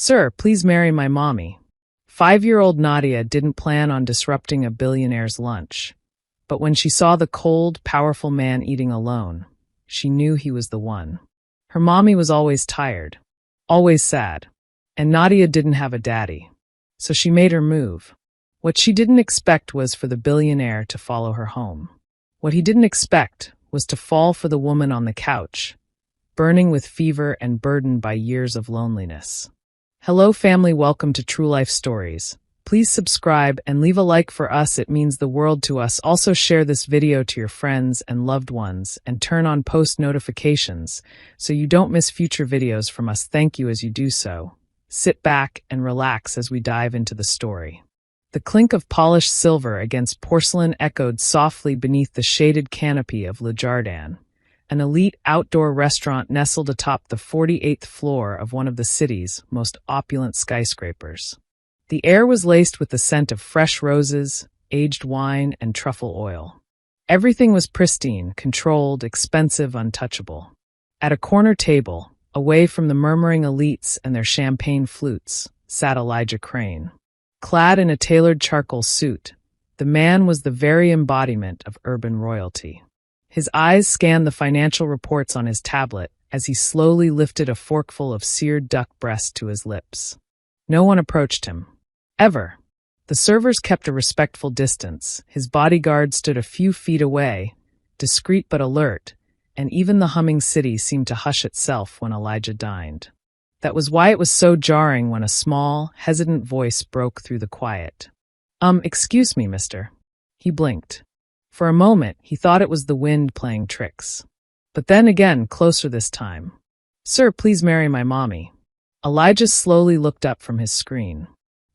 Sir, please marry my mommy. 5-year-old Nadia didn't plan on disrupting a billionaire's lunch. But when she saw the cold, powerful man eating alone, she knew he was the one. Her mommy was always tired, always sad, and Nadia didn't have a daddy. So she made her move. What she didn't expect was for the billionaire to follow her home. What he didn't expect was to fall for the woman on the couch, burning with fever and burdened by years of loneliness. Hello family, welcome to True Life Stories. Please subscribe and leave a like for us, it means the world to us. Also share this video to your friends and loved ones and turn on post notifications so you don't miss future videos from us. Thank you as you do so. Sit back and relax as we dive into the story. The clink of polished silver against porcelain echoed softly beneath the shaded canopy of Le Jardin, an elite outdoor restaurant nestled atop the 48th floor of one of the city's most opulent skyscrapers. The air was laced with the scent of fresh roses, aged wine, and truffle oil. Everything was pristine, controlled, expensive, untouchable. At a corner table, away from the murmuring elites and their champagne flutes, sat Elijah Crane. Clad in a tailored charcoal suit, the man was the very embodiment of urban royalty. His eyes scanned the financial reports on his tablet as he slowly lifted a forkful of seared duck breast to his lips. No one approached him. Ever. The servers kept a respectful distance. His bodyguard stood a few feet away, discreet but alert, and even the humming city seemed to hush itself when Elijah dined. That was why it was so jarring when a small, hesitant voice broke through the quiet. Excuse me, mister. He blinked. For a moment, he thought it was the wind playing tricks. But then again, closer this time. Sir, please marry my mommy. Elijah slowly looked up from his screen.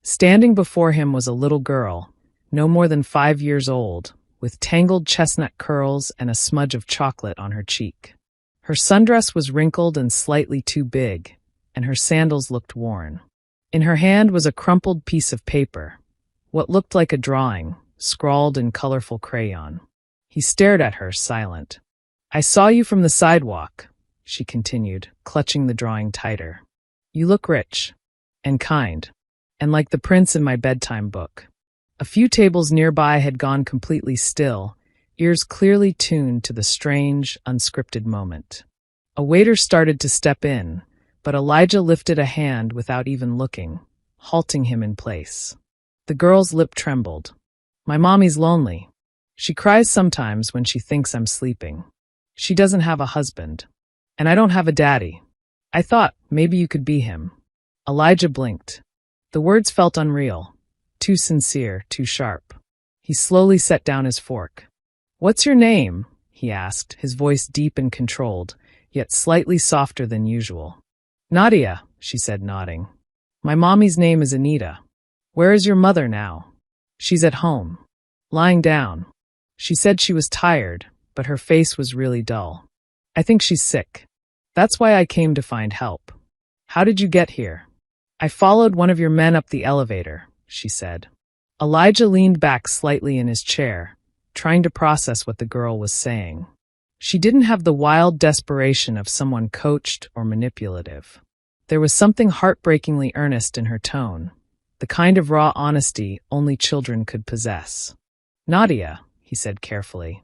Standing before him was a little girl, no more than 5 years old, with tangled chestnut curls and a smudge of chocolate on her cheek. Her sundress was wrinkled and slightly too big, and her sandals looked worn. In her hand was a crumpled piece of paper, what looked like a drawing, scrawled in colorful crayon. He stared at her, silent. I saw you from the sidewalk, she continued, clutching the drawing tighter. You look rich, and kind, and like the prince in my bedtime book. A few tables nearby had gone completely still, ears clearly tuned to the strange, unscripted moment. A waiter started to step in, but Elijah lifted a hand without even looking, halting him in place. The girl's lip trembled. My mommy's lonely. She cries sometimes when she thinks I'm sleeping. She doesn't have a husband. And I don't have a daddy. I thought maybe you could be him. Elijah blinked. The words felt unreal. Too sincere, too sharp. He slowly set down his fork. What's your name? He asked, his voice deep and controlled, yet slightly softer than usual. Nadia, she said, nodding. My mommy's name is Anita. Where is your mother now? She's at home. Lying down. She said she was tired, but her face was really dull. I think she's sick. That's why I came to find help. How did you get here? I followed one of your men up the elevator, she said. Elijah leaned back slightly in his chair, trying to process what the girl was saying. She didn't have the wild desperation of someone coached or manipulative. There was something heartbreakingly earnest in her tone, the kind of raw honesty only children could possess. Nadia, he said carefully,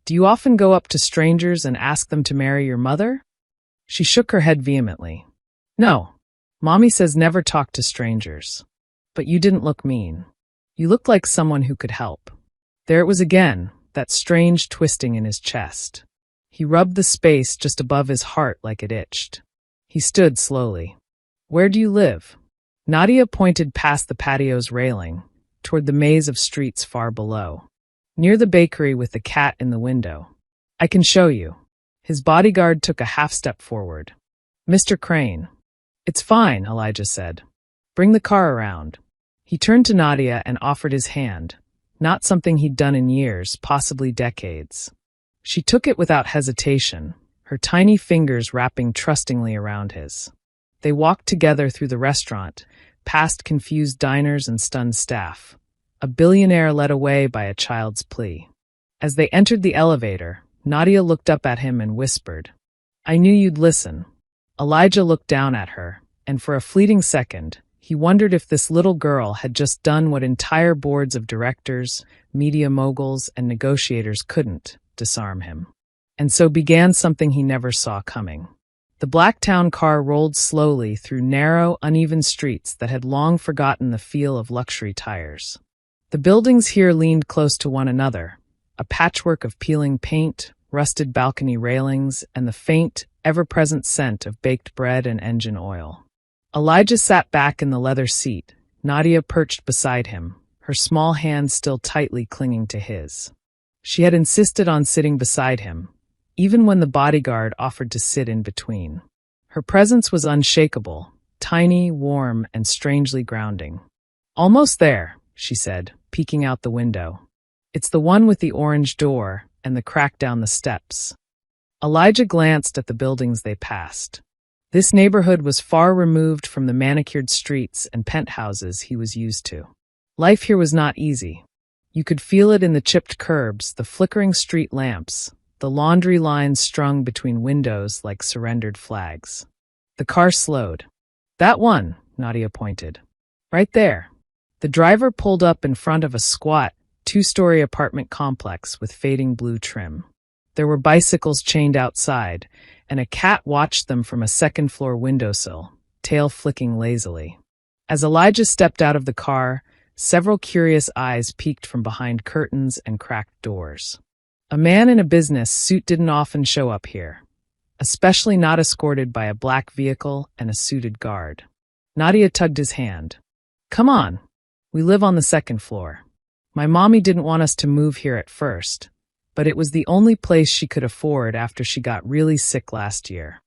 do you often go up to strangers and ask them to marry your mother? She shook her head vehemently. No. Mommy says never talk to strangers. But you didn't look mean. You looked like someone who could help. There it was again, that strange twisting in his chest. He rubbed the space just above his heart like it itched. He stood slowly. Where do you live? Nadia pointed past the patio's railing, toward the maze of streets far below. Near the bakery with the cat in the window. I can show you. His bodyguard took a half step forward. Mr. Crane. It's fine, Elijah said. Bring the car around. He turned to Nadia and offered his hand, not something he'd done in years, possibly decades. She took it without hesitation, her tiny fingers wrapping trustingly around his. They walked together through the restaurant, past confused diners and stunned staff. A billionaire led away by a child's plea. As they entered the elevator, Nadia looked up at him and whispered, I knew you'd listen. Elijah looked down at her, and for a fleeting second, he wondered if this little girl had just done what entire boards of directors, media moguls, and negotiators couldn't: disarm him. And so began something he never saw coming. The Blacktown car rolled slowly through narrow, uneven streets that had long forgotten the feel of luxury tires. The buildings here leaned close to one another, a patchwork of peeling paint, rusted balcony railings, and the faint, ever-present scent of baked bread and engine oil. Elijah sat back in the leather seat, Nadia perched beside him, her small hand still tightly clinging to his. She had insisted on sitting beside him, even when the bodyguard offered to sit in between. Her presence was unshakable, tiny, warm, and strangely grounding. "Almost there," she said, peeking out the window. "It's the one with the orange door and the crack down the steps." Elijah glanced at the buildings they passed. This neighborhood was far removed from the manicured streets and penthouses he was used to. Life here was not easy. You could feel it in the chipped curbs, the flickering street lamps, the laundry lines strung between windows like surrendered flags. The car slowed. "That one," Nadia pointed. "Right there." The driver pulled up in front of a squat, two-story apartment complex with fading blue trim. There were bicycles chained outside, and a cat watched them from a second-floor windowsill, tail flicking lazily. As Elijah stepped out of the car, several curious eyes peeked from behind curtains and cracked doors. A man in a business suit didn't often show up here, especially not escorted by a black vehicle and a suited guard. Nadia tugged his hand. "Come on. We live on the second floor. My mommy didn't want us to move here at first, but it was the only place she could afford after she got really sick last year."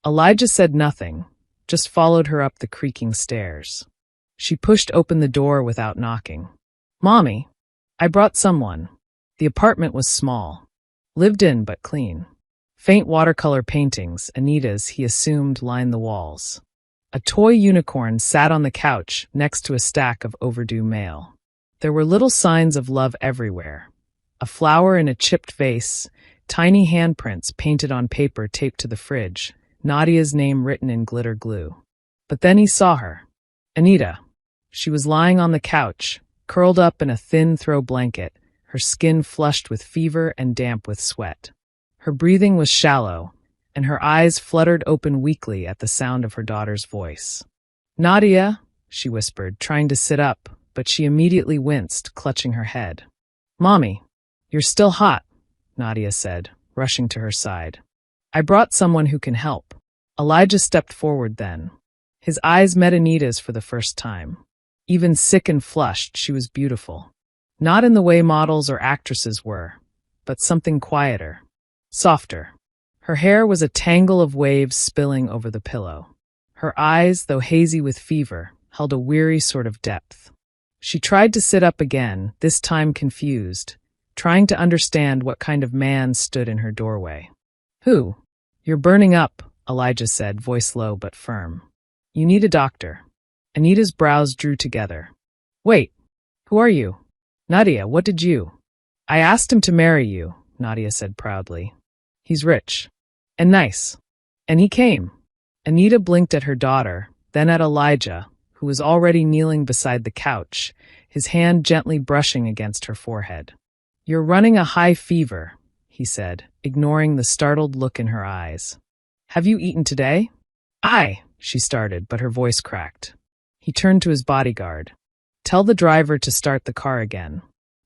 Elijah said nothing, just followed her up the creaking stairs. She pushed open the door without knocking. "Mommy, I brought someone." The apartment was small, lived in but clean. Faint watercolor paintings, Anita's, he assumed, lined the walls. A toy unicorn sat on the couch next to a stack of overdue mail. There were little signs of love everywhere. A flower in a chipped vase, tiny handprints painted on paper taped to the fridge, Nadia's name written in glitter glue. But then he saw her. Anita. She was lying on the couch, curled up in a thin throw blanket, her skin flushed with fever and damp with sweat. Her breathing was shallow, and her eyes fluttered open weakly at the sound of her daughter's voice. "Nadia," she whispered, trying to sit up, but she immediately winced, clutching her head. "Mommy, you're still hot," Nadia said, rushing to her side. "I brought someone who can help." Elijah stepped forward then. His eyes met Anita's for the first time. Even sick and flushed, she was beautiful. Not in the way models or actresses were, but something quieter, softer. Her hair was a tangle of waves spilling over the pillow. Her eyes, though hazy with fever, held a weary sort of depth. She tried to sit up again, this time confused, trying to understand what kind of man stood in her doorway. "Who?" "You're burning up," Elijah said, voice low but firm. "You need a doctor." Anita's brows drew together. "Wait, who are you?" "Nadia, what did you?" "I asked him to marry you," Nadia said proudly. "He's rich. And nice. And he came." Anita blinked at her daughter, then at Elijah, who was already kneeling beside the couch, his hand gently brushing against her forehead. "You're running a high fever," he said, ignoring the startled look in her eyes. "Have you eaten today?" "Aye," she started, but her voice cracked. He turned to his bodyguard. "Tell the driver to start the car again.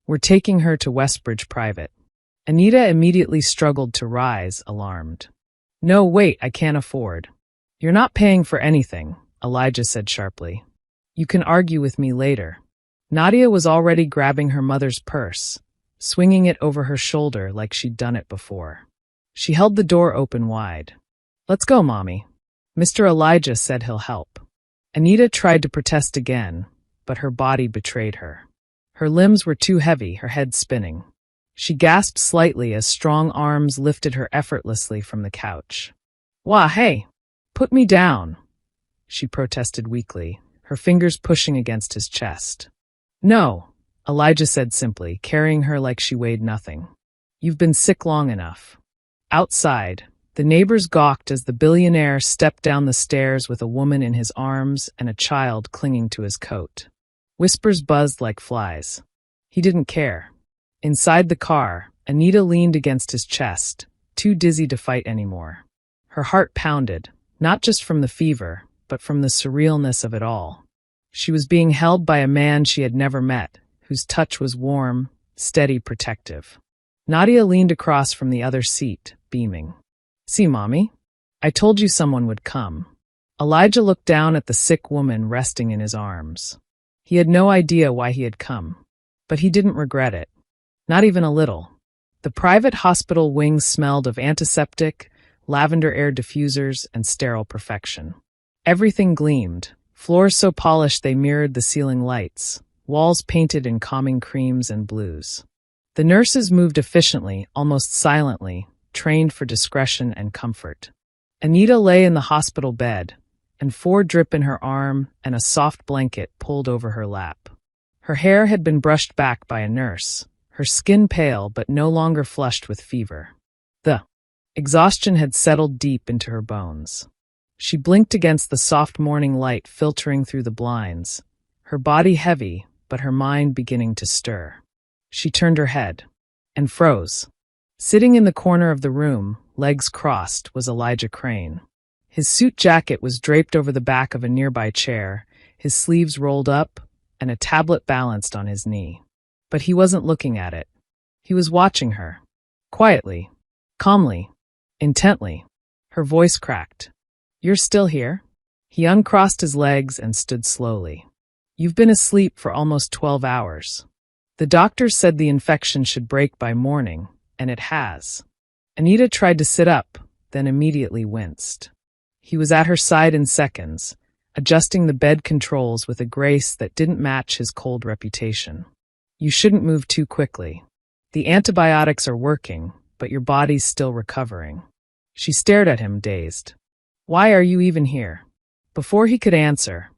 We're taking her to Westbridge Private." Anita immediately struggled to rise, alarmed. "No, wait, I can't afford." "You're not paying for anything," Elijah said sharply. "You can argue with me later." Nadia was already grabbing her mother's purse, swinging it over her shoulder like she'd done it before. She held the door open wide. "Let's go, Mommy. Mr. Elijah said he'll help." Anita tried to protest again, but her body betrayed her. Her limbs were too heavy, her head spinning. She gasped slightly as strong arms lifted her effortlessly from the couch. "Wah, hey! Put me down!" she protested weakly, her fingers pushing against his chest. "No," Elijah said simply, carrying her like she weighed nothing. "You've been sick long enough." Outside, The neighbors gawked as the billionaire stepped down the stairs with a woman in his arms and a child clinging to his coat. Whispers buzzed like flies. He didn't care. Inside the car, Anita leaned against his chest, too dizzy to fight anymore. Her heart pounded, not just from the fever, but from the surrealness of it all. She was being held by a man she had never met, whose touch was warm, steady, protective. Nadia leaned across from the other seat, beaming. "See, Mommy? I told you someone would come." Elijah looked down at the sick woman resting in his arms. He had no idea why he had come, but he didn't regret it. Not even a little. The private hospital wing smelled of antiseptic, lavender air diffusers, and sterile perfection. Everything gleamed, floors so polished they mirrored the ceiling lights, walls painted in calming creams and blues. The nurses moved efficiently, almost silently, trained for discretion and comfort. Anita lay in the hospital bed, and 4 drip in her arm and a soft blanket pulled over her lap. Her hair had been brushed back by a nurse, her skin pale but no longer flushed with fever. The exhaustion had settled deep into her bones. She blinked against the soft morning light filtering through the blinds, her body heavy, but her mind beginning to stir. She turned her head and froze. Sitting in the corner of the room, legs crossed, was Elijah Crane. His suit jacket was draped over the back of a nearby chair, his sleeves rolled up, and a tablet balanced on his knee. But he wasn't looking at it. He was watching her. Quietly, calmly, intently. Her voice cracked. "You're still here?" He uncrossed his legs and stood slowly. "You've been asleep for almost 12 hours. The doctors said the infection should break by morning, and it has." Anita tried to sit up, then immediately winced. He was at her side in seconds, adjusting the bed controls with a grace that didn't match his cold reputation. "You shouldn't move too quickly. The antibiotics are working, but your body's still recovering." She stared at him, dazed. "Why are you even here?" Before he could answer,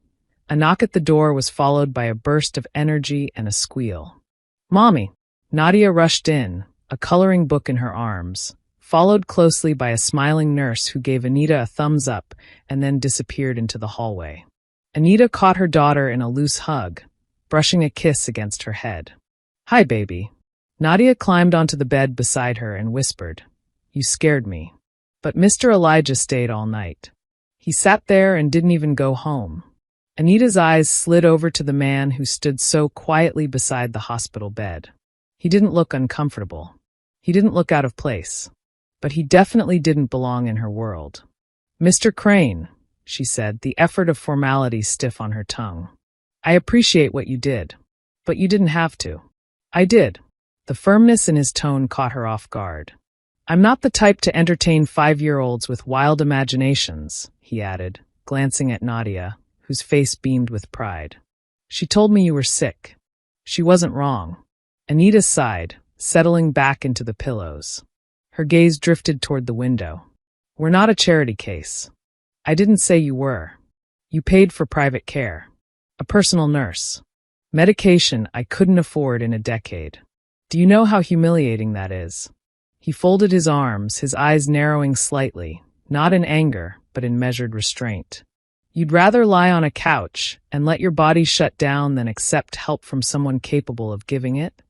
a knock at the door was followed by a burst of energy and a squeal. "Mommy!" Nadia rushed in, a coloring book in her arms, followed closely by a smiling nurse who gave Anita a thumbs up and then disappeared into the hallway. Anita caught her daughter in a loose hug, brushing a kiss against her head. "Hi, baby." Nadia climbed onto the bed beside her and whispered, "You scared me." But Mr. Elijah stayed all night. He sat there and didn't even go home. Anita's eyes slid over to the man who stood so quietly beside the hospital bed. He didn't look uncomfortable. He didn't look out of place. But he definitely didn't belong in her world. "Mr. Crane," she said, the effort of formality stiff on her tongue. "I appreciate what you did. But you didn't have to." "I did." The firmness in his tone caught her off guard. "I'm not the type to entertain 5-year-olds with wild imaginations," he added, glancing at Nadia, whose face beamed with pride. "She told me you were sick." She wasn't wrong. Anita sighed, settling back into the pillows. Her gaze drifted toward the window. "We're not a charity case. I didn't say you were. You paid for private care. A personal nurse. Medication I couldn't afford in a decade. Do you know how humiliating that is?" He folded his arms, his eyes narrowing slightly, not in anger, but in measured restraint. "You'd rather lie on a couch and let your body shut down than accept help from someone capable of giving it?"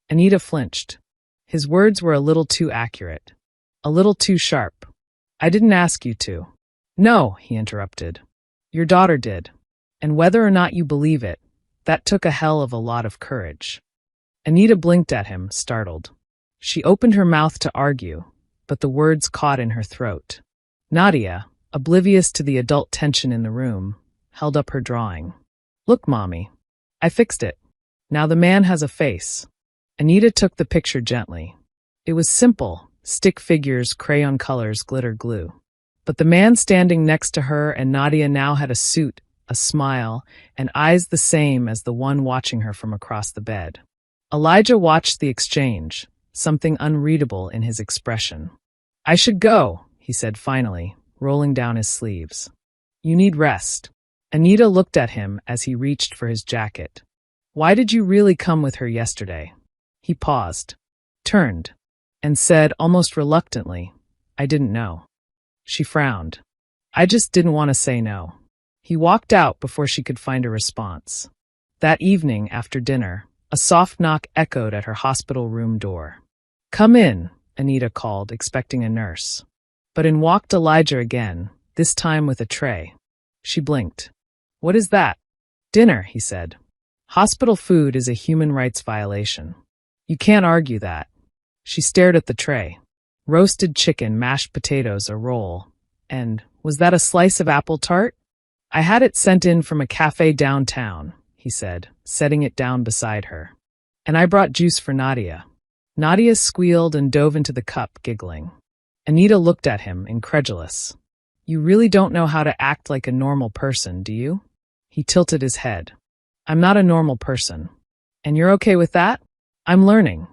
Anita flinched. His words were a little too accurate. A little too sharp. "I didn't ask you to." "No," he interrupted. "Your daughter did. And whether or not you believe it, that took a hell of a lot of courage." Anita blinked at him, startled. She opened her mouth to argue, but the words caught in her throat. Nadia, oblivious to the adult tension in the room, held up her drawing. "Look, Mommy. I fixed it. Now the man has a face." Anita took the picture gently. It was simple, stick figures, crayon colors, glitter glue. But the man standing next to her and Nadia now had a suit, a smile, and eyes the same as the one watching her from across the bed. Elijah watched the exchange, something unreadable in his expression. "I should go," he said finally, rolling down his sleeves. "You need rest." Anita looked at him as he reached for his jacket. "Why did you really come with her yesterday?" He paused, turned, and said almost reluctantly, "I didn't know." She frowned. I just didn't want to say no. He walked out before she could find a response. That evening, after dinner, a soft knock echoed at her hospital room door. Come in, Anita called, expecting a nurse. But in walked Elijah again, this time with a tray. She blinked. What is that? Dinner, he said. Hospital food is a human rights violation. You can't argue that. She stared at the tray. Roasted chicken, mashed potatoes, a roll. And, was that a slice of apple tart? I had it sent in from a cafe downtown, he said, setting it down beside her. And I brought juice for Nadia. Nadia squealed and dove into the cup, giggling. Anita looked at him, incredulous. You really don't know how to act like a normal person, do you? He tilted his head. I'm not a normal person. And you're okay with that? I'm learning.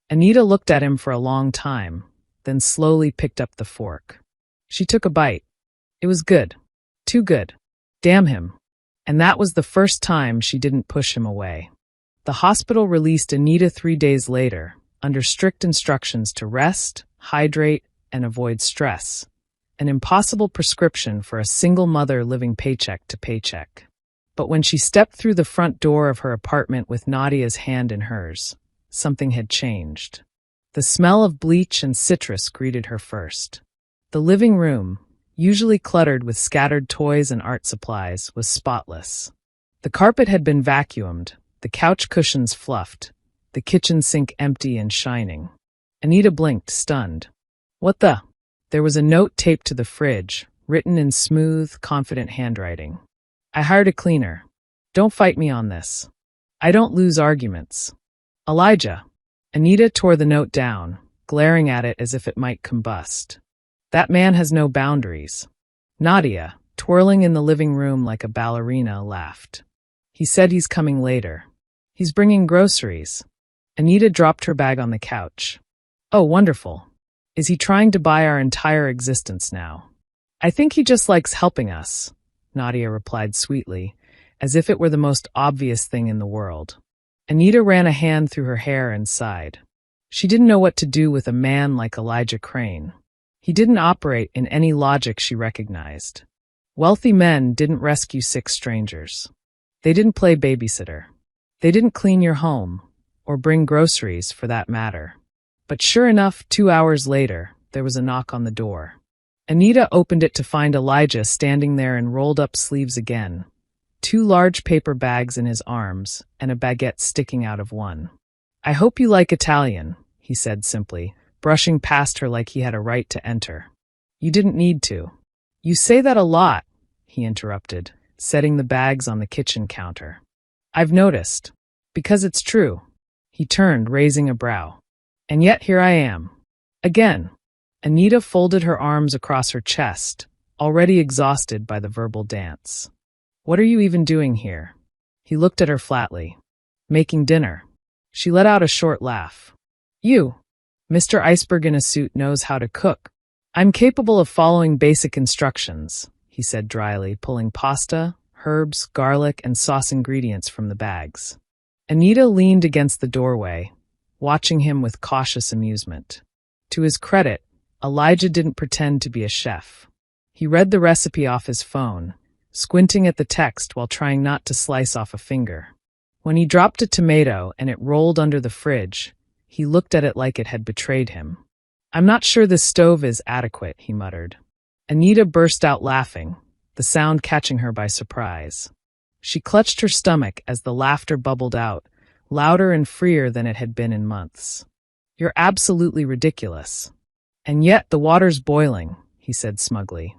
Anita looked at him for a long time, then slowly picked up the fork. She took a bite. It was good. Too good. Damn him. And that was the first time she didn't push him away. The hospital released Anita 3 days later, under strict instructions to rest, hydrate, and avoid stress. An impossible prescription for a single mother living paycheck to paycheck. But when she stepped through the front door of her apartment with Nadia's hand in hers, something had changed. The smell of bleach and citrus greeted her first. The living room, usually cluttered with scattered toys and art supplies, was spotless. The carpet had been vacuumed, the couch cushions fluffed, the kitchen sink empty and shining. Anita blinked, stunned. What the? There was a note taped to the fridge, written in smooth, confident handwriting. I hired a cleaner. Don't fight me on this. I don't lose arguments. Elijah. Anita tore the note down, glaring at it as if it might combust. That man has no boundaries. Nadia, twirling in the living room like a ballerina, laughed. He said he's coming later. He's bringing groceries. Anita dropped her bag on the couch. Oh, wonderful. Is he trying to buy our entire existence now? I think he just likes helping us, Nadia replied sweetly, as if it were the most obvious thing in the world. Anita ran a hand through her hair and sighed. She didn't know what to do with a man like Elijah Crane. He didn't operate in any logic she recognized. Wealthy men didn't rescue sick strangers. They didn't play babysitter. They didn't clean your home, or bring groceries for that matter. But sure enough, 2 hours later, there was a knock on the door. Anita opened it to find Elijah standing there in rolled-up sleeves again, 2 large paper bags in his arms, and a baguette sticking out of one. I hope you like Italian, he said simply, brushing past her like he had a right to enter. You didn't need to. You say that a lot, he interrupted, setting the bags on the kitchen counter. I've noticed. Because it's true. He turned, raising a brow. And yet here I am. Again. Anita folded her arms across her chest, already exhausted by the verbal dance. What are you even doing here? He looked at her flatly. Making dinner. She let out a short laugh. You. Mr. Iceberg in a suit knows how to cook. I'm capable of following basic instructions, he said dryly, pulling pasta, herbs, garlic, and sauce ingredients from the bags. Anita leaned against the doorway, watching him with cautious amusement. To his credit, Elijah didn't pretend to be a chef. He read the recipe off his phone, squinting at the text while trying not to slice off a finger. When he dropped a tomato and it rolled under the fridge, he looked at it like it had betrayed him. I'm not sure this stove is adequate, he muttered. Anita burst out laughing, the sound catching her by surprise. She clutched her stomach as the laughter bubbled out, louder and freer than it had been in months. You're absolutely ridiculous. And yet the water's boiling, he said smugly.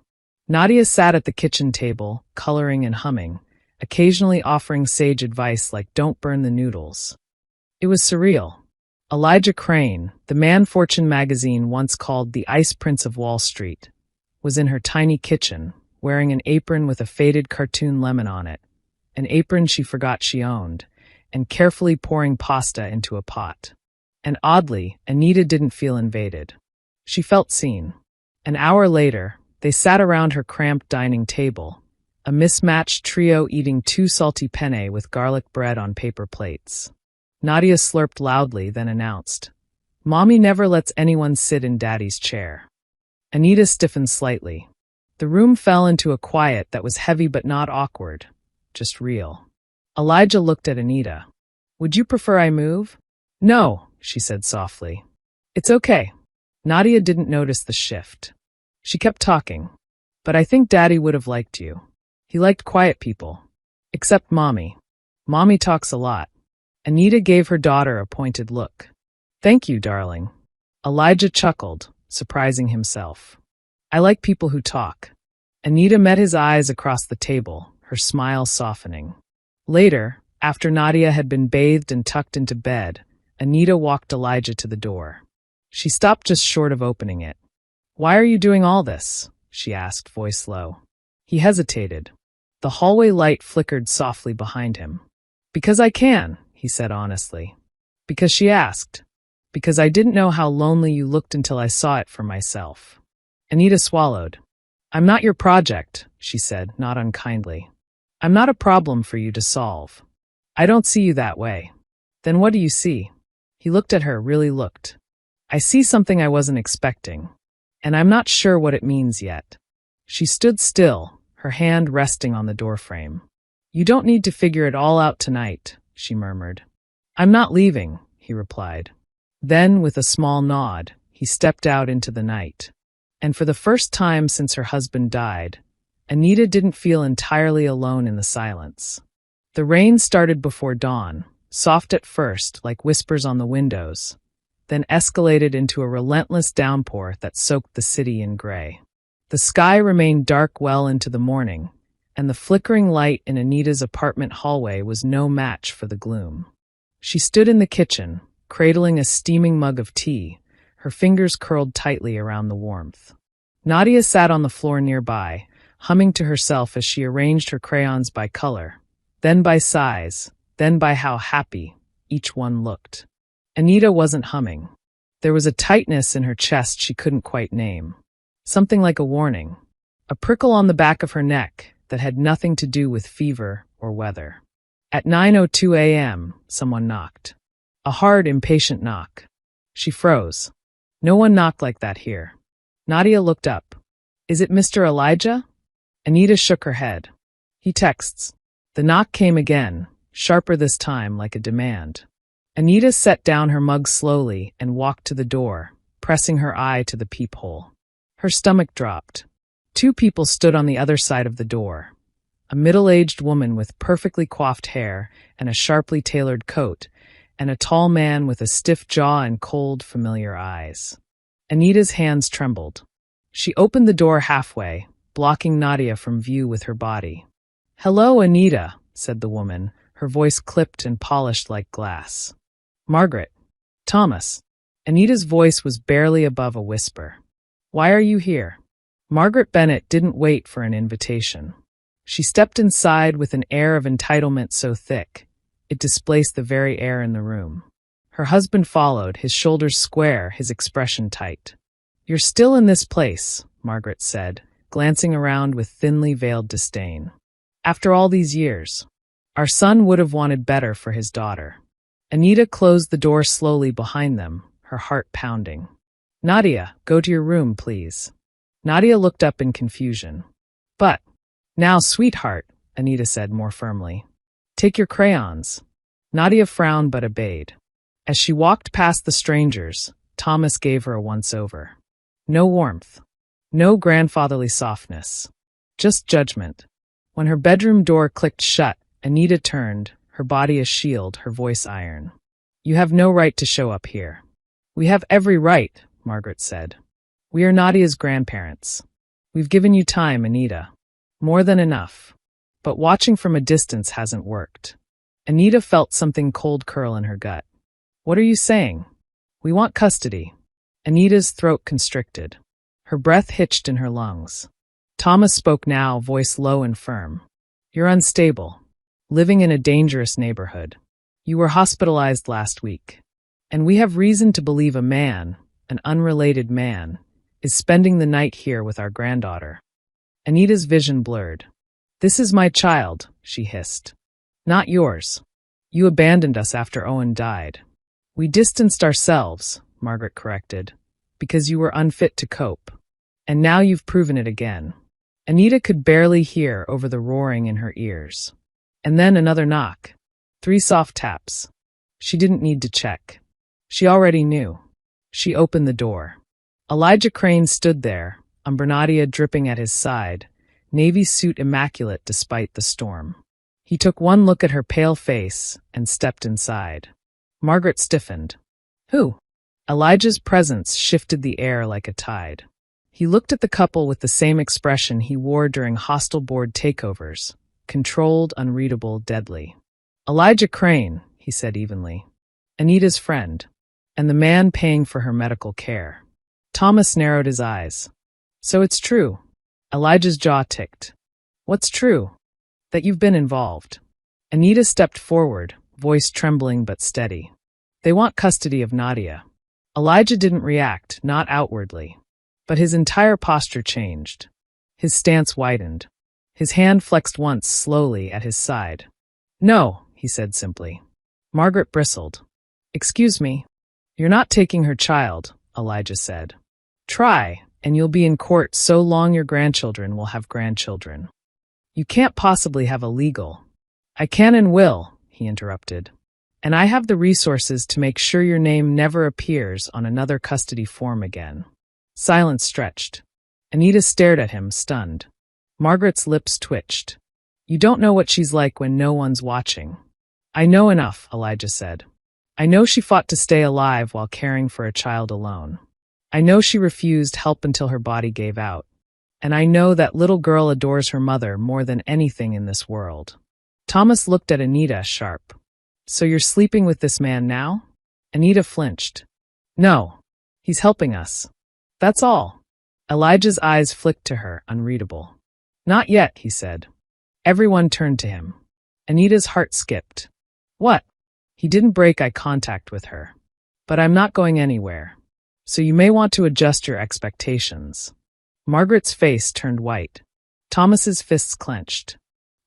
Nadia sat at the kitchen table, coloring and humming, occasionally offering sage advice like don't burn the noodles. It was surreal. Elijah Crane, the man Fortune magazine once called the Ice Prince of Wall Street, was in her tiny kitchen, wearing an apron with a faded cartoon lemon on it, an apron she forgot she owned, and carefully pouring pasta into a pot. And oddly, Anita didn't feel invaded. She felt seen. An hour later, they sat around her cramped dining table, a mismatched trio eating 2 salty penne with garlic bread on paper plates. Nadia slurped loudly, then announced, Mommy never lets anyone sit in Daddy's chair. Anita stiffened slightly. The room fell into a quiet that was heavy but not awkward, just real. Elijah looked at Anita. Would you prefer I move? No, she said softly. It's okay. Nadia didn't notice the shift. She kept talking. But I think Daddy would have liked you. He liked quiet people. Except Mommy. Mommy talks a lot. Anita gave her daughter a pointed look. Thank you, darling. Elijah chuckled, surprising himself. I like people who talk. Anita met his eyes across the table, her smile softening. Later, after Nadia had been bathed and tucked into bed, Anita walked Elijah to the door. She stopped just short of opening it. Why are you doing all this? She asked, voice low. He hesitated. The hallway light flickered softly behind him. Because I can, he said honestly. Because she asked. Because I didn't know how lonely you looked until I saw it for myself. Anita swallowed. I'm not your project, she said, not unkindly. I'm not a problem for you to solve. I don't see you that way. Then what do you see? He looked at her, really looked. I see something I wasn't expecting. And I'm not sure what it means yet. She stood still, her hand resting on the doorframe. You don't need to figure it all out tonight, she murmured. I'm not leaving, he replied. Then, with a small nod, he stepped out into the night. And for the first time since her husband died, Anita didn't feel entirely alone in the silence. The rain started before dawn, soft at first, like whispers on the windows, then escalated into a relentless downpour that soaked the city in gray. The sky remained dark well into the morning, and the flickering light in Anita's apartment hallway was no match for the gloom. She stood in the kitchen, cradling a steaming mug of tea, her fingers curled tightly around the warmth. Nadia sat on the floor nearby, humming to herself as she arranged her crayons by color, then by size, then by how happy each one looked. Anita wasn't humming. There was a tightness in her chest she couldn't quite name. Something like a warning. A prickle on the back of her neck that had nothing to do with fever or weather. At 9:02 a.m., someone knocked. A hard, impatient knock. She froze. No one knocked like that here. Nadia looked up. Is it Mr. Elijah? Anita shook her head. He texts. The knock came again, sharper this time, like a demand. Anita set down her mug slowly and walked to the door, pressing her eye to the peephole. Her stomach dropped. Two people stood on the other side of the door. A middle-aged woman with perfectly coiffed hair and a sharply tailored coat, and a tall man with a stiff jaw and cold, familiar eyes. Anita's hands trembled. She opened the door halfway, blocking Nadia from view with her body. "Hello, Anita," said the woman, her voice clipped and polished like glass. "Margaret. Thomas." Anita's voice was barely above a whisper. "Why are you here?" Margaret Bennett didn't wait for an invitation. She stepped inside with an air of entitlement so thick, it displaced the very air in the room. Her husband followed, his shoulders square, his expression tight. "You're still in this place," Margaret said, glancing around with thinly veiled disdain. "After all these years. Our son would have wanted better for his daughter." Anita closed the door slowly behind them, her heart pounding. "Nadia, go to your room, please." Nadia looked up in confusion. "But, now, sweetheart," Anita said more firmly. "Take your crayons." Nadia frowned but obeyed. As she walked past the strangers, Thomas gave her a once-over. No warmth. No grandfatherly softness. Just judgment. When her bedroom door clicked shut, Anita turned, her body a shield, her voice iron. "You have no right to show up here." "We have every right," Margaret said. "We are Nadia's grandparents. We've given you time, Anita. More than enough. But watching from a distance hasn't worked." Anita felt something cold curl in her gut. "What are you saying?" "We want custody." Anita's throat constricted. Her breath hitched in her lungs. Thomas spoke now, voice low and firm. "You're unstable. Living in a dangerous neighborhood. You were hospitalized last week. And we have reason to believe a man, an unrelated man, is spending the night here with our granddaughter." Anita's vision blurred. "This is my child," she hissed. "Not yours. You abandoned us after Owen died." "We distanced ourselves," Margaret corrected, "because you were unfit to cope." And now you've proven it again. Anita could barely hear over the roaring in her ears. And then another knock. 3 soft taps. She didn't need to check. She already knew. She opened the door. Elijah Crane stood there, Nadia dripping at his side, navy suit immaculate despite the storm. He took one look at her pale face and stepped inside. Margaret stiffened. Who? Elijah's presence shifted the air like a tide. He looked at the couple with the same expression he wore during hostile board takeovers, controlled, unreadable, deadly. Elijah Crane, he said evenly. Anita's friend, and the man paying for her medical care. Thomas narrowed his eyes. So it's true. Elijah's jaw ticked. What's true? That you've been involved. Anita stepped forward, voice trembling but steady. They want custody of Nadia. Elijah didn't react, not outwardly. But his entire posture changed. His stance widened. His hand flexed once slowly at his side. No, he said simply. Margaret bristled. Excuse me. You're not taking her child, Elijah said. Try, and you'll be in court so long your grandchildren will have grandchildren. You can't possibly have a legal. I can and will, he interrupted. And I have the resources to make sure your name never appears on another custody form again. Silence stretched. Anita stared at him, stunned. Margaret's lips twitched. You don't know what she's like when no one's watching. I know enough, Elijah said. I know she fought to stay alive while caring for a child alone. I know she refused help until her body gave out. And I know that little girl adores her mother more than anything in this world. Thomas looked at Anita, sharp. So you're sleeping with this man now? Anita flinched. No. He's helping us. That's all. Elijah's eyes flicked to her, unreadable. Not yet, he said. Everyone turned to him. Anita's heart skipped. What? He didn't break eye contact with her. But I'm not going anywhere. So you may want to adjust your expectations. Margaret's face turned white. Thomas's fists clenched.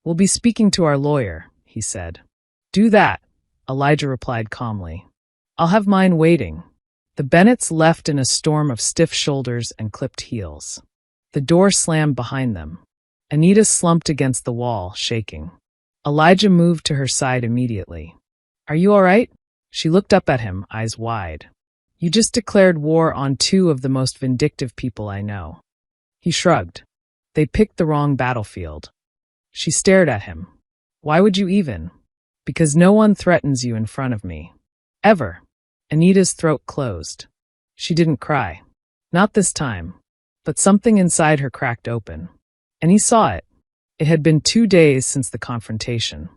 We'll be speaking to our lawyer, he said. Do that, Elijah replied calmly. I'll have mine waiting. The Bennetts left in a storm of stiff shoulders and clipped heels. The door slammed behind them. Anita slumped against the wall, shaking. Elijah moved to her side immediately. Are you all right? She looked up at him, eyes wide. You just declared war on 2 of the most vindictive people I know. He shrugged. They picked the wrong battlefield. She stared at him. Why would you even? Because no one threatens you in front of me. Ever. Anita's throat closed. She didn't cry. Not this time. But something inside her cracked open. And he saw it. It had been 2 days since the confrontation.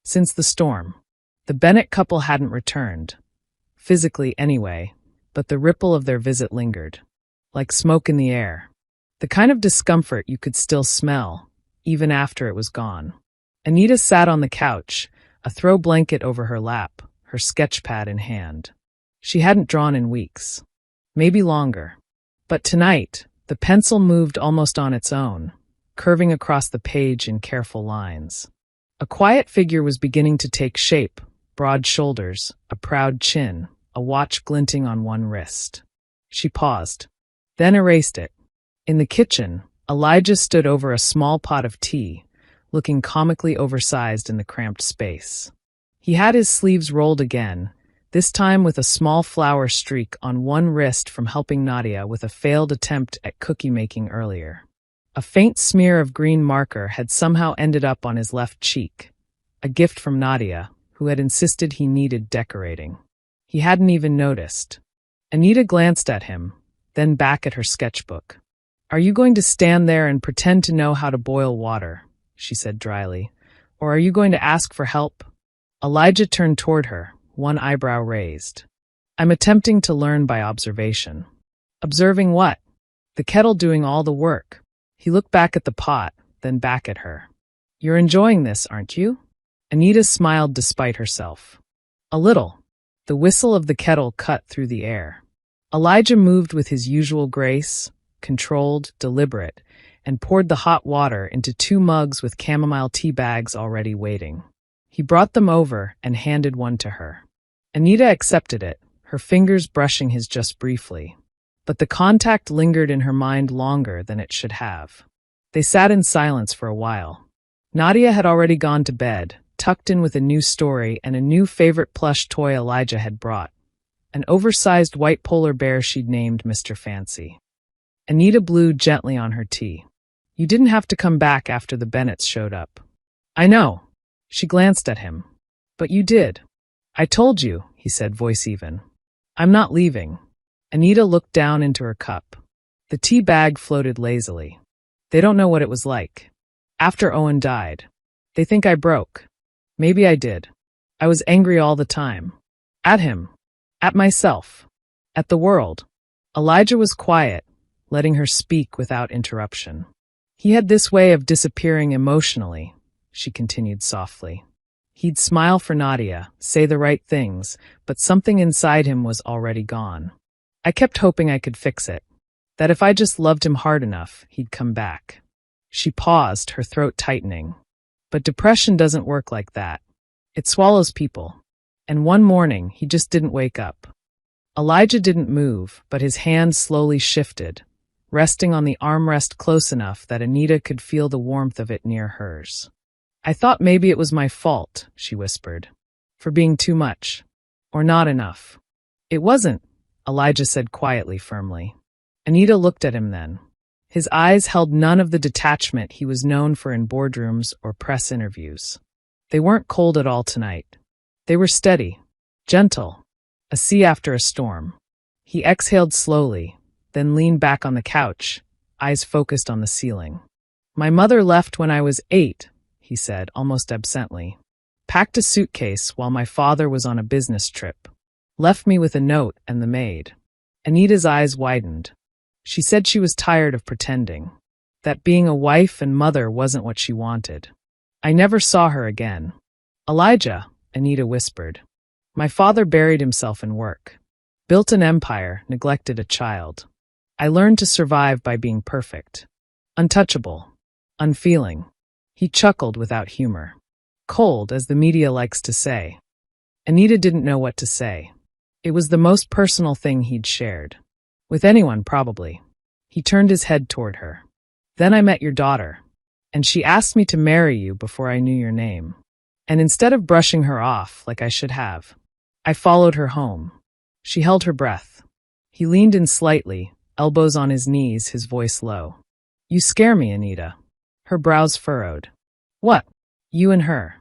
Since the storm. The Bennett couple hadn't returned. Physically anyway, but the ripple of their visit lingered. Like smoke in the air. The kind of discomfort you could still smell, even after it was gone. Anita sat on the couch, a throw blanket over her lap, her sketch pad in hand. She hadn't drawn in weeks. Maybe longer. But tonight, the pencil moved almost on its own, curving across the page in careful lines. A quiet figure was beginning to take shape, broad shoulders, a proud chin, a watch glinting on one wrist. She paused, then erased it. In the kitchen, Elijah stood over a small pot of tea, looking comically oversized in the cramped space. He had his sleeves rolled again, this time with a small flour streak on one wrist from helping Nadia with a failed attempt at cookie making earlier. A faint smear of green marker had somehow ended up on his left cheek, a gift from Nadia, who had insisted he needed decorating. He hadn't even noticed. Anita glanced at him, then back at her sketchbook. Are you going to stand there and pretend to know how to boil water? She said dryly. Or are you going to ask for help? Elijah turned toward her, one eyebrow raised. I'm attempting to learn by observation. Observing what? The kettle doing all the work. He looked back at the pot, then back at her. You're enjoying this, aren't you? Anita smiled despite herself. A little. The whistle of the kettle cut through the air. Elijah moved with his usual grace, controlled, deliberate, and poured the hot water into 2 mugs with chamomile tea bags already waiting. He brought them over and handed one to her. Anita accepted it, her fingers brushing his just briefly. but the contact lingered in her mind longer than it should have. They sat in silence for a while. Nadia had already gone to bed, tucked in with a new story and a new favorite plush toy Elijah had brought, an oversized white polar bear she'd named Mr. Fancy. Anita blew gently on her tea. You didn't have to come back after the Bennetts showed up. I know. She glanced at him. But you did. I told you, he said, voice even. I'm not leaving. Anita looked down into her cup. The tea bag floated lazily. They don't know what it was like. After Owen died. They think I broke. Maybe I did. I was angry all the time. At him. At myself. At the world. Elijah was quiet, letting her speak without interruption. He had this way of disappearing emotionally, she continued softly. He'd smile for Nadia, say the right things, but something inside him was already gone. I kept hoping I could fix it, that if I just loved him hard enough, he'd come back. She paused, her throat tightening. But depression doesn't work like that. It swallows people. And one morning, he just didn't wake up. Elijah didn't move, but his hand slowly shifted, resting on the armrest close enough that Anita could feel the warmth of it near hers. I thought maybe it was my fault, she whispered, for being too much, or not enough. It wasn't, Elijah said quietly, firmly. Anita looked at him then. His eyes held none of the detachment he was known for in boardrooms or press interviews. They weren't cold at all tonight. They were steady, gentle, a sea after a storm. He exhaled slowly, then leaned back on the couch, eyes focused on the ceiling. My mother left when I was 8, he said, almost absently. Packed a suitcase while my father was on a business trip. Left me with a note and the maid. Anita's eyes widened. She said she was tired of pretending, that being a wife and mother wasn't what she wanted. I never saw her again. Elijah, Anita whispered. My father buried himself in work. Built an empire, neglected a child. I learned to survive by being perfect. Untouchable. Unfeeling. He chuckled without humor. Cold, as the media likes to say. Anita didn't know what to say. It was the most personal thing he'd shared. With anyone, probably. He turned his head toward her. Then I met your daughter, and she asked me to marry you before I knew your name. And instead of brushing her off like I should have, I followed her home. She held her breath. He leaned in slightly, elbows on his knees, his voice low. You scare me, Anita. Her brows furrowed. What? You and her.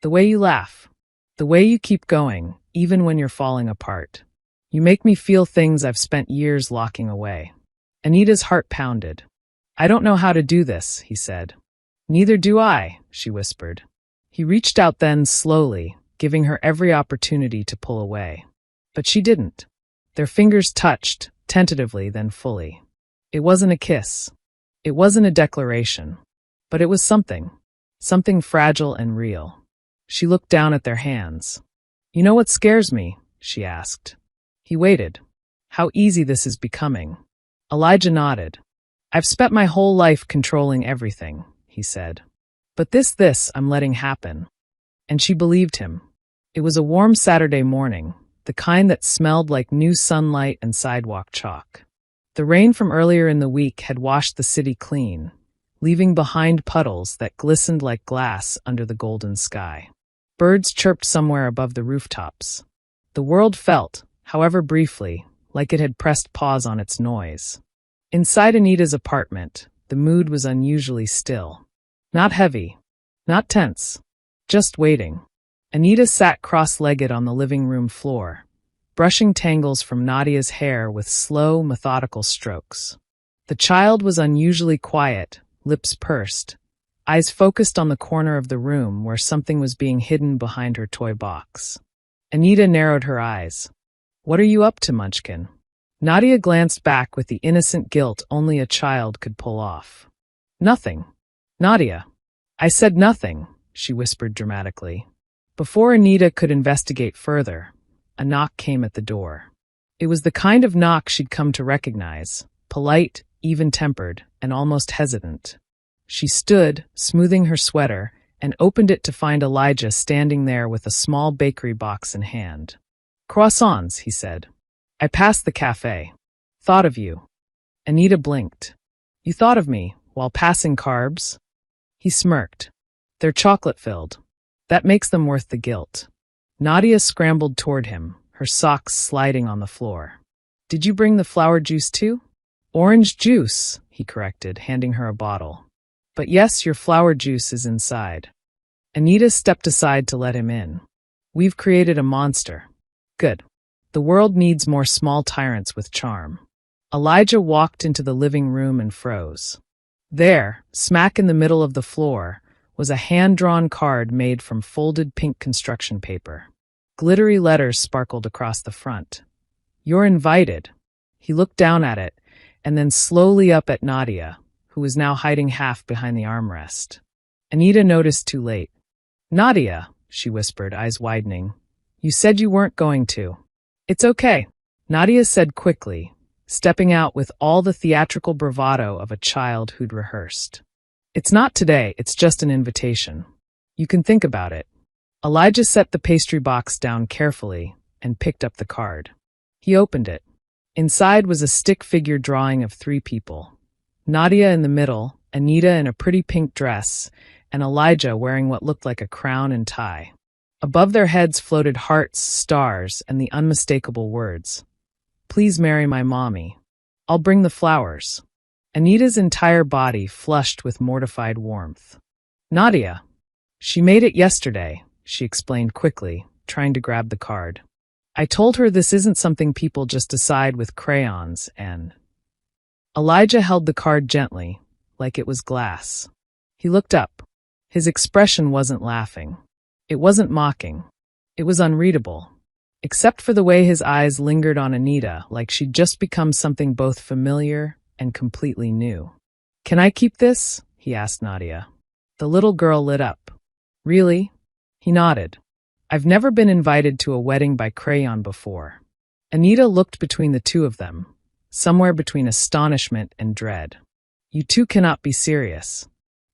The way you laugh. The way you keep going, even when you're falling apart. You make me feel things I've spent years locking away. Anita's heart pounded. I don't know how to do this, he said. Neither do I, she whispered. He reached out then slowly, giving her every opportunity to pull away. But she didn't. Their fingers touched, tentatively then fully. It wasn't a kiss. It wasn't a declaration. But it was something. Something fragile and real. She looked down at their hands. You know what scares me? She asked. He waited. How easy this is becoming. Elijah nodded. I've spent my whole life controlling everything, he said. But this I'm letting happen. And she believed him. It was a warm Saturday morning, the kind that smelled like new sunlight and sidewalk chalk. The rain from earlier in the week had washed the city clean, leaving behind puddles that glistened like glass under the golden sky. Birds chirped somewhere above the rooftops. The world felt, however briefly, like it had pressed pause on its noise. Inside Anita's apartment, the mood was unusually still. Not heavy, not tense, just waiting. Anita sat cross-legged on the living room floor, brushing tangles from Nadia's hair with slow, methodical strokes. The child was unusually quiet, lips pursed, eyes focused on the corner of the room where something was being hidden behind her toy box. Anita narrowed her eyes. What are you up to, Munchkin? Nadia glanced back with the innocent guilt only a child could pull off. Nothing. Nadia. I said nothing, she whispered dramatically. Before Anita could investigate further, a knock came at the door. It was the kind of knock she'd come to recognize, polite, even-tempered, and almost hesitant. She stood, smoothing her sweater, and opened it to find Elijah standing there with a small bakery box in hand. Croissants, he said. I passed the cafe. Thought of you. Anita blinked. You thought of me while passing carbs? He smirked. They're chocolate-filled. That makes them worth the guilt. Nadia scrambled toward him, her socks sliding on the floor. Did you bring the flower juice too? Orange juice, he corrected, handing her a bottle. But yes, your flower juice is inside. Anita stepped aside to let him in. We've created a monster. Good. The world needs more small tyrants with charm. Elijah walked into the living room and froze. There, smack in the middle of the floor, was a hand-drawn card made from folded pink construction paper. Glittery letters sparkled across the front. You're invited. He looked down at it, and then slowly up at Nadia, who was now hiding half behind the armrest. Anita noticed too late. Nadia, she whispered, eyes widening. You said you weren't going to. It's okay, Nadia said quickly, stepping out with all the theatrical bravado of a child who'd rehearsed. It's not today, it's just an invitation. You can think about it. Elijah set the pastry box down carefully and picked up the card. He opened it. Inside was a stick figure drawing of 3 people. Nadia in the middle, Anita in a pretty pink dress, and Elijah wearing what looked like a crown and tie. Above their heads floated hearts, stars, and the unmistakable words. Please marry my mommy. I'll bring the flowers. Anita's entire body flushed with mortified warmth. Nadia. She made it yesterday, she explained quickly, trying to grab the card. I told her this isn't something people just decide with crayons and... Elijah held the card gently, like it was glass. He looked up. His expression wasn't laughing. It wasn't mocking. It was unreadable. Except for the way his eyes lingered on Anita, like she'd just become something both familiar and completely new. Can I keep this? He asked Nadia. The little girl lit up. Really? He nodded. I've never been invited to a wedding by crayon before. Anita looked between the two of them, somewhere between astonishment and dread. You two cannot be serious.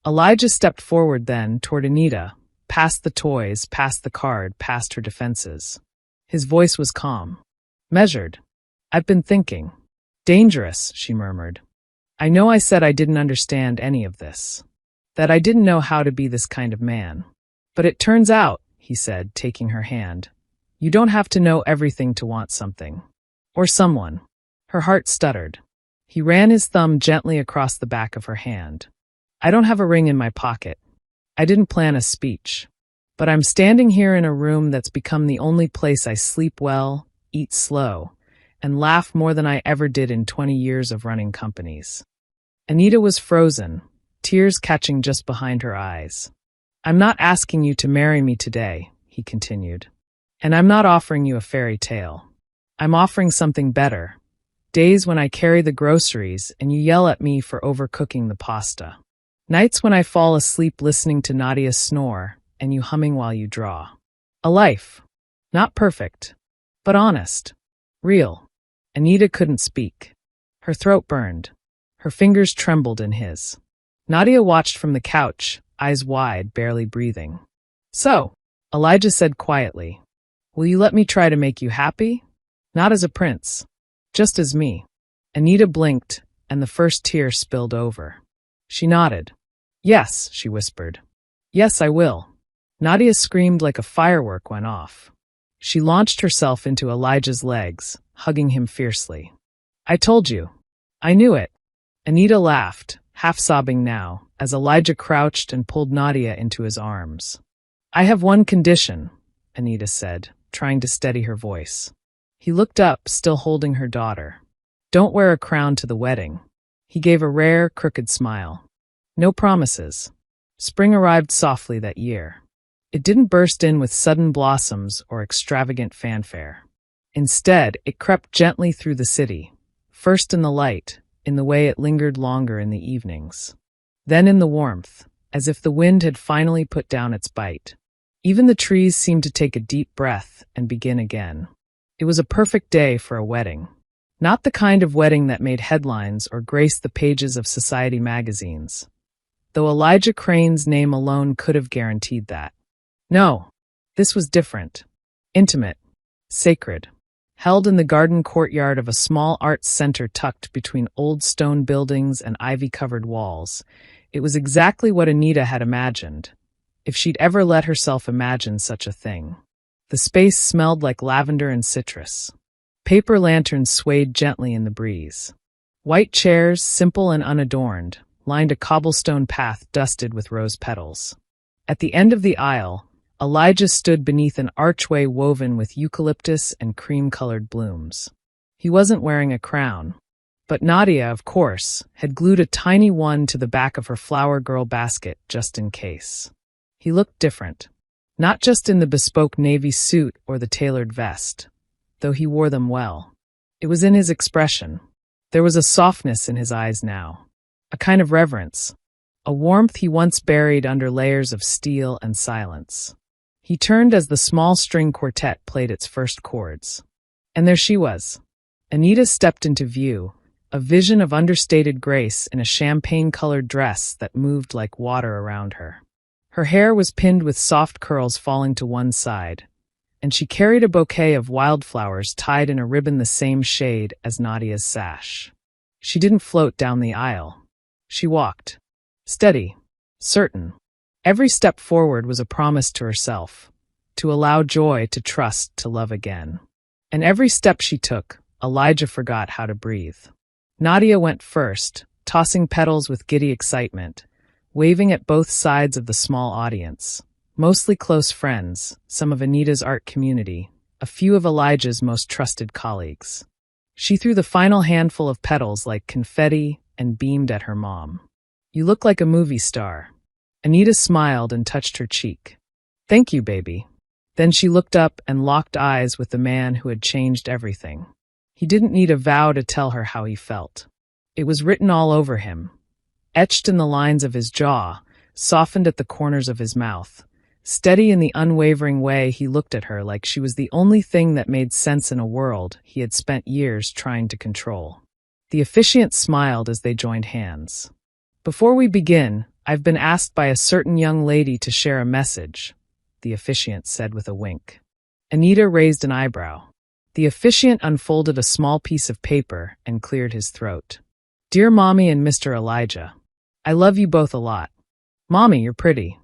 Elijah stepped forward then toward Anita, past the toys, past the card, past her defenses. His voice was calm, measured. I've been thinking. Dangerous, she murmured. I know I said I didn't understand any of this, that I didn't know how to be this kind of man. But it turns out, he said, taking her hand, you don't have to know everything to want something. Or someone. Her heart stuttered. He ran his thumb gently across the back of her hand. I don't have a ring in my pocket. I didn't plan a speech. But I'm standing here in a room that's become the only place I sleep well, eat slow, and laugh more than I ever did in 20 years of running companies. Anita was frozen, tears catching just behind her eyes. I'm not asking you to marry me today, he continued. And I'm not offering you a fairy tale. I'm offering something better. Days when I carry the groceries and you yell at me for overcooking the pasta. Nights when I fall asleep listening to Nadia snore and you humming while you draw. A life. Not perfect, but honest. Real. Anita couldn't speak. Her throat burned. Her fingers trembled in his. Nadia watched from the couch, eyes wide, barely breathing. So, Elijah said quietly, will you let me try to make you happy? Not as a prince. Just as me. Anita blinked, and the first tear spilled over. She nodded. Yes, she whispered. Yes, I will. Nadia screamed like a firework went off. She launched herself into Elijah's legs, hugging him fiercely. I told you. I knew it. Anita laughed, half sobbing now, as Elijah crouched and pulled Nadia into his arms. I have one condition, Anita said, trying to steady her voice. He looked up, still holding her daughter. Don't wear a crown to the wedding. He gave a rare, crooked smile. No promises. Spring arrived softly that year. It didn't burst in with sudden blossoms or extravagant fanfare. Instead, it crept gently through the city, first in the light, in the way it lingered longer in the evenings. Then in the warmth, as if the wind had finally put down its bite. Even the trees seemed to take a deep breath and begin again. It was a perfect day for a wedding. Not the kind of wedding that made headlines or graced the pages of society magazines, though Elijah Crane's name alone could have guaranteed that. No, this was different. Intimate. Sacred. held in the garden courtyard of a small arts center tucked between old stone buildings and ivy-covered walls. It was exactly what Anita had imagined, if she'd ever let herself imagine such a thing. The space smelled like lavender and citrus. Paper lanterns swayed gently in the breeze. White chairs, simple and unadorned, lined a cobblestone path dusted with rose petals. At the end of the aisle, Elijah stood beneath an archway woven with eucalyptus and cream-colored blooms. He wasn't wearing a crown, but Nadia, of course, had glued a tiny one to the back of her flower girl basket just in case. He looked different, not just in the bespoke navy suit or the tailored vest, though he wore them well. It was in his expression. There was a softness in his eyes now, a kind of reverence, a warmth he once buried under layers of steel and silence. He turned as the small string quartet played its first chords. And there she was. Anita stepped into view, a vision of understated grace in a champagne-colored dress that moved like water around her. Her hair was pinned with soft curls falling to one side, and she carried a bouquet of wildflowers tied in a ribbon the same shade as Nadia's sash. She didn't float down the aisle. She walked. Steady. Certain. Every step forward was a promise to herself, to allow joy, to trust, to love again. And every step she took, Elijah forgot how to breathe. Nadia went first, tossing petals with giddy excitement, waving at both sides of the small audience. Mostly close friends, some of Anita's art community, a few of Elijah's most trusted colleagues. She threw the final handful of petals like confetti and beamed at her mom. "You look like a movie star." Anita smiled and touched her cheek. "Thank you, baby." Then she looked up and locked eyes with the man who had changed everything. He didn't need a vow to tell her how he felt. It was written all over him, etched in the lines of his jaw, softened at the corners of his mouth. Steady in the unwavering way he looked at her like she was the only thing that made sense in a world he had spent years trying to control. The officiant smiled as they joined hands. "Before we begin, I've been asked by a certain young lady to share a message," the officiant said with a wink. Anita raised an eyebrow. The officiant unfolded a small piece of paper and cleared his throat. "Dear Mommy and Mr. Elijah, I love you both a lot. Mommy, you're pretty.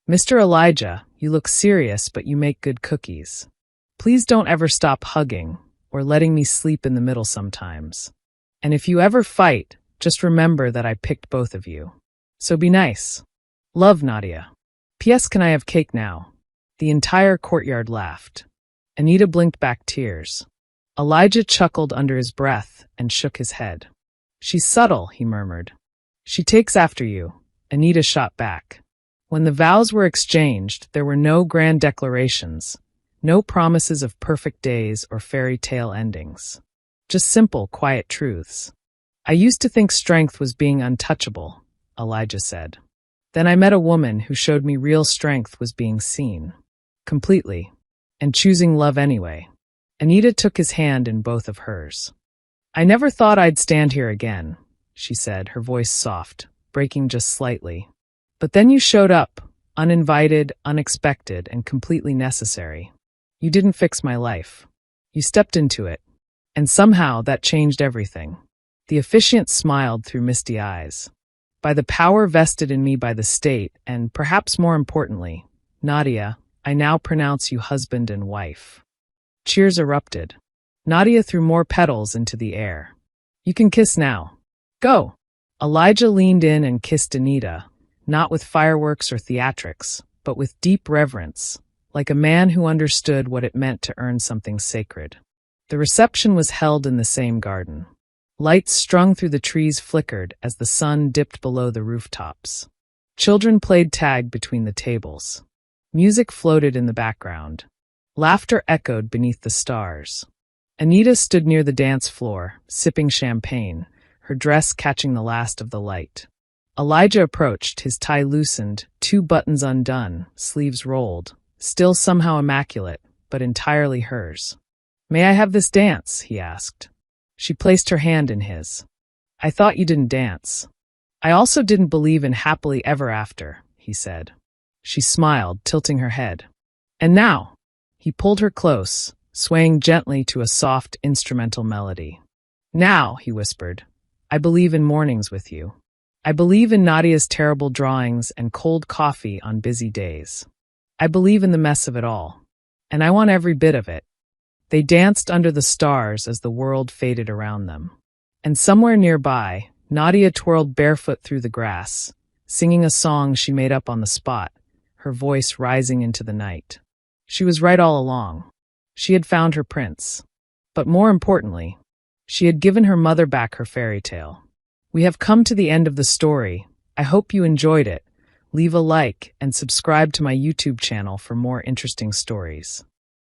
Mr. Elijah, you look serious, but you make good cookies. Please don't ever stop hugging or letting me sleep in the middle sometimes. And if you ever fight, just remember that I picked both of you. So be nice. Love, Nadia. P.S. Can I have cake now?" The entire courtyard laughed. Anita blinked back tears. Elijah chuckled under his breath and shook his head. "She's subtle," he murmured. "She takes after you," Anita shot back. When the vows were exchanged, there were no grand declarations, no promises of perfect days or fairy tale endings. Just simple, quiet truths. "I used to think strength was being untouchable," Elijah said. "Then I met a woman who showed me real strength was being seen. Completely. And choosing love anyway." Anita took his hand in both of hers. "I never thought I'd stand here again," she said, her voice soft, breaking just slightly. "But then you showed up, uninvited, unexpected, and completely necessary. You didn't fix my life. You stepped into it. And somehow that changed everything." The officiant smiled through misty eyes. "By the power vested in me by the state, and perhaps more importantly, Nadia, I now pronounce you husband and wife." Cheers erupted. Nadia threw more petals into the air. "You can kiss now. Go." Elijah leaned in and kissed Anita, not with fireworks or theatrics, but with deep reverence, like a man who understood what it meant to earn something sacred. The reception was held in the same garden. Lights strung through the trees flickered as the sun dipped below the rooftops. Children played tag between the tables. Music floated in the background. Laughter echoed beneath the stars. Anita stood near the dance floor, sipping champagne, her dress catching the last of the light. Elijah approached, his tie loosened, 2 buttons undone, sleeves rolled, still somehow immaculate, but entirely hers. "May I have this dance?" he asked. She placed her hand in his. "I thought you didn't dance." "I also didn't believe in happily ever after," he said. She smiled, tilting her head. "And now?" He pulled her close, swaying gently to a soft instrumental melody. Now, he whispered, I believe in mornings with you. I believe in Nadia's terrible drawings and cold coffee on busy days. I believe in the mess of it all. And I want every bit of it. They danced under the stars as the world faded around them. And somewhere nearby, Nadia twirled barefoot through the grass, singing a song she made up on the spot, her voice rising into the night. She was right all along. She had found her prince. But more importantly, she had given her mother back her fairy tale. We have come to the end of the story. I hope you enjoyed it. Leave a like and subscribe to my YouTube channel for more interesting stories.